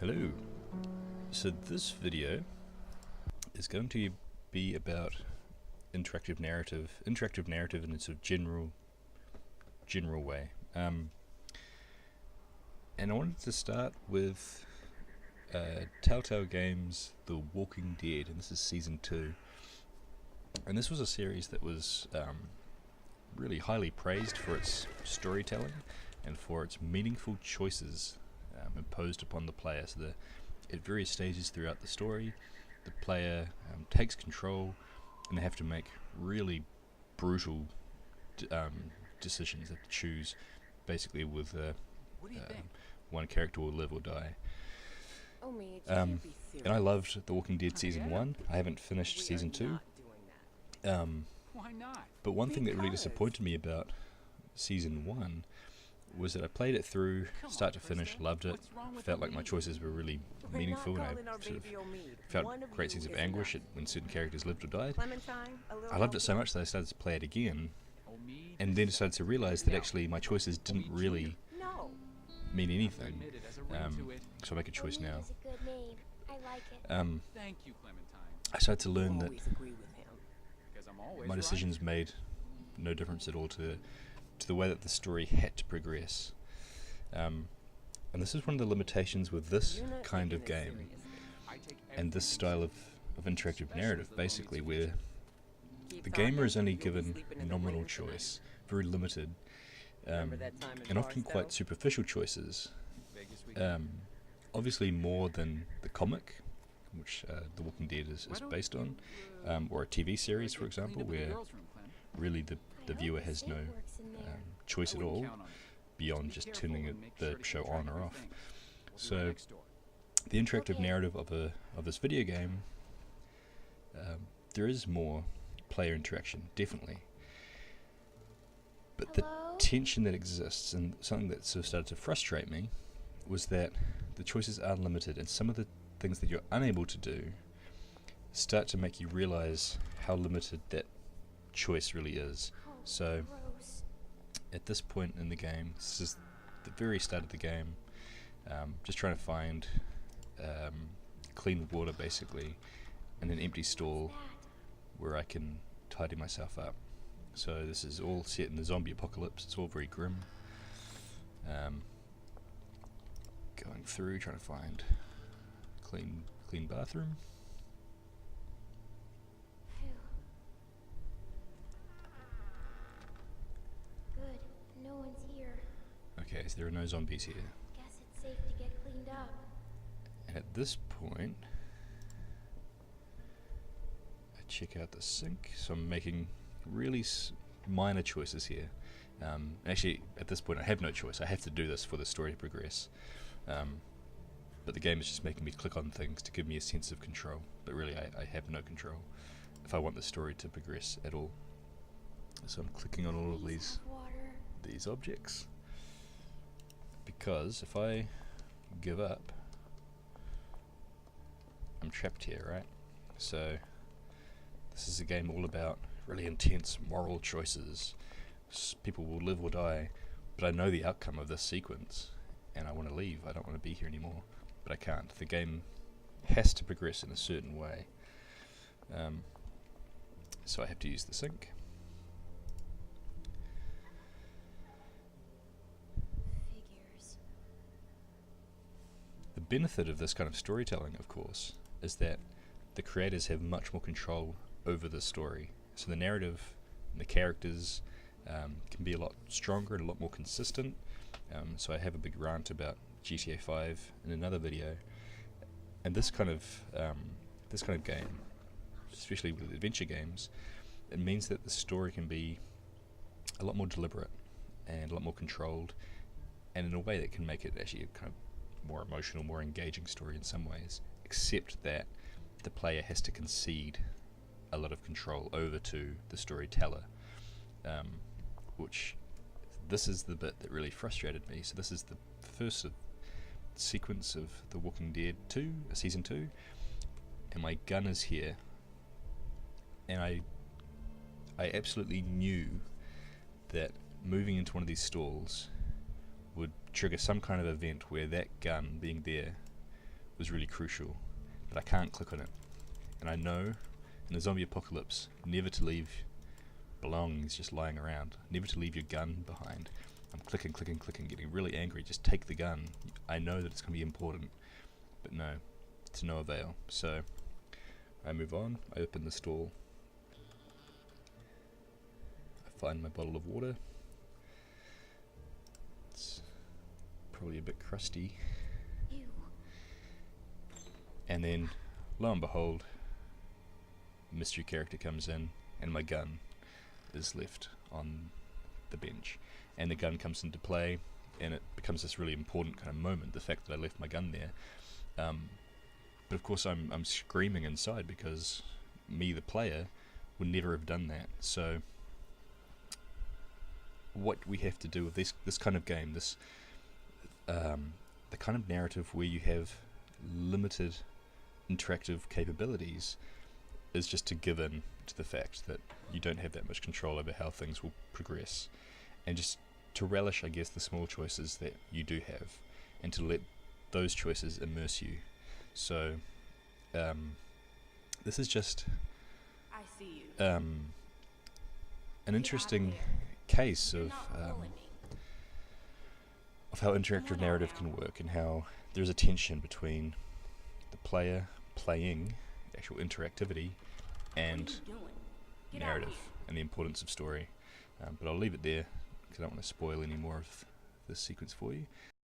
Hello. So this video is going to be about interactive narrative in a sort of general way. And I wanted to start with Telltale Games' The Walking Dead, and this is season 2. And this was a series that was really highly praised for its storytelling and for its meaningful choices imposed upon the player. So at various stages throughout the story, the player takes control, and they have to make really brutal decisions. They have to choose, basically, with one character will live or die. And I loved The Walking Dead season 1. I haven't finished season 2. Why not? But one thing that really disappointed me about season 1 was that I played it through, start to finish, loved it, felt like my choices were really meaningful, and I sort of felt great sense of anguish when certain characters lived or died. I loved it so much that I started to play it again, and then decided to realise that actually my choices didn't really mean anything. So I make a choice now. Thank you, Clementine. I started to learn that Because I'm always my right. decisions made no difference at all to the way that the story had to progress. And this is one of the limitations with this kind of game and this style of interactive narrative, basically, where the gamer is only given nominal choice, very limited, and often quite superficial choices. Obviously more than the comic, which The Walking Dead is based on, or a TV series, for example, where really the viewer has no choice at all beyond just turning the show on or off. So the interactive narrative of this video game, there is more player interaction, definitely, but the tension that exists, and something that sort of started to frustrate me, was that the choices are limited, and some of the things that you're unable to do start to make you realize how limited that choice really is. So at this point in the game, this is the very start of the game, just trying to find clean water, basically, and an empty stall where I can tidy myself up. So this is all set in the zombie apocalypse. It's all very grim. Going through, trying to find clean bathroom. Good. No one's here. Okay, so there are no zombies here. Guess it's safe to get cleaned up. And at this point, I check out the sink. So I'm making really minor choices here. Actually, at this point, I have no choice. I have to do this for the story to progress. But the game is just making me click on things to give me a sense of control. But really, I have no control if I want the story to progress at all. So I'm clicking on all of these objects, because if I give up, I'm trapped here, right? So this is a game all about really intense moral choices. People will live or die, but I know the outcome of this sequence, and I want to leave. I don't want to be here anymore, but I can't. The game has to progress in a certain way. So I have to use the sink. Figures. The benefit of this kind of storytelling, of course, is that the creators have much more control over the story. So the narrative and the characters can be a lot stronger and a lot more consistent. So I have a big rant about GTA 5 in another video, and this kind of game, especially with adventure games, it means that the story can be a lot more deliberate and a lot more controlled, and in a way that can make it actually a kind of more emotional, more engaging story in some ways, except that the player has to concede a lot of control over to the storyteller, which this is the bit that really frustrated me. So this is the first sequence of The Walking Dead 2, season 2, and my gun is here, and I absolutely knew that moving into one of these stalls would trigger some kind of event where that gun being there was really crucial, but I can't click on it. And I know in the zombie apocalypse never to leave belongings just lying around, never to leave your gun behind. I'm clicking, getting really angry. Just take the gun. I know that it's going to be important, but no, to no avail. So I move on. I open the stall. I find my bottle of water. It's probably a bit crusty. Ew. And then, lo and behold, a mystery character comes in, and my gun is left on the bench. And the gun comes into play, and it becomes this really important kind of moment, the fact that I left my gun there. But of course I'm screaming inside, because me, the player, would never have done that. So what we have to do with this kind of game, this the kind of narrative where you have limited interactive capabilities, is just to give in to the fact that you don't have that much control over how things will progress, and just to relish, I guess, the small choices that you do have, and to let those choices immerse you. So this is just I see you. an interesting case of how interactive narrative can work, and how there's a tension between the player playing, actual interactivity, and narrative, and the importance of story. But I'll leave it there, because I don't want to spoil any more of this sequence for you.